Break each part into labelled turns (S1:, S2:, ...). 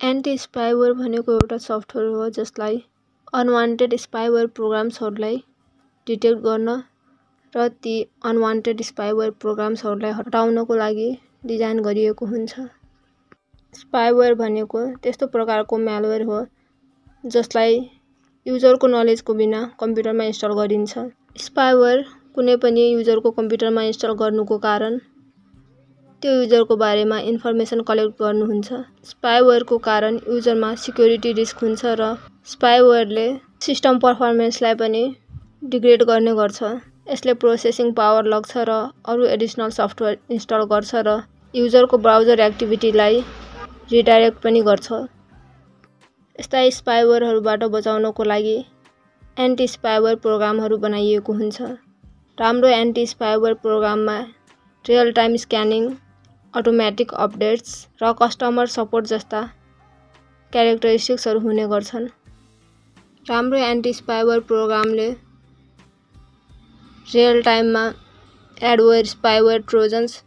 S1: Anti spyware भनेको एउटा software हो जसलाई अनवान्टेड स्पाइवेयर प्रोग्राम्सहरूलाई डिटेक्ट गर्न र ती अनवान्टेड स्पाइवेयर प्रोग्राम्सहरूलाई हटाउनको लागि डिजाइन गरिएको हुन्छ। स्पाइवेयर भनेको त्यस्तो प्रकारको म्यालवेयर हो जसलाई युजरको नलेजको बिना कम्प्युटरमा इन्स्टल गरिन्छ। स्पाइवेयर कुनै पनि युजरको कम्प्युटरमा इन्स्टल गर्नुको कारण त्यो युजरको बारेमा इन्फर्मेसन कलेक्ट गर्नुहुन्छ। स्पाइवेयरको कारण युजरमा सिक्युरिटी रिस्क हुन्छ र स्पाइवेयरले सिस्टम पर्फर्मेन्सलाई पनि डिग्रेड गर्ने गर्छ। यसले प्रोसेसिङ पावर लग्छ र अरू एडिसनल सफ्टवेयर इन्स्टल गर्छ र युजरको ब्राउजर एक्टिभिटीलाई रिडाइरेक्ट पनि गर्छ। यस्ता स्पाइवेयरहरूबाट बचाउनको लागि एन्टी स्पाइवेयर प्रोग्रामहरू बनाइएको हुन्छ। राम्रो एन्टी स्पाइवेयर प्रोग्राममा real time scanning, automatic updates र कस्टमर सपोर्ट जस्ता क्यारेक्टरिस्टिक्सहरू हुने गर्छन्। राम्रो एन्टी स्पाइवेयर प्रोग्रामले रियल टाइममा एडवेयर, स्पाइवेयर, ट्रोजन्स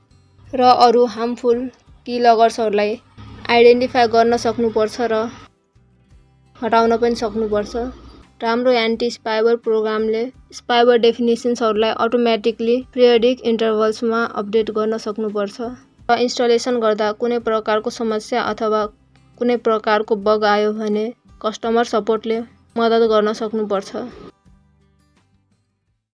S1: र अरू हार्मफुल कीलगर्सहरूलाई आइडेन्टिफाई गर्न सक्नुपर्छ र हटाउन पनि सक्नुपर्छ। राम्रो एन्टी स्पाइवेयर प्रोग्रामले स्पाइवेयर डेफिनेसन्सहरूलाई अटोमेटिकली पिरियडिक इन्टरभल्समा अपडेट गर्न सक्नुपर्छ र इन्स्टलेसन गर्दा कुनै प्रकारको समस्या अथवा कुनै प्रकारको बग आयो भने कस्टमर सपोर्टले मद्दत गर्न सक्नुपर्छ।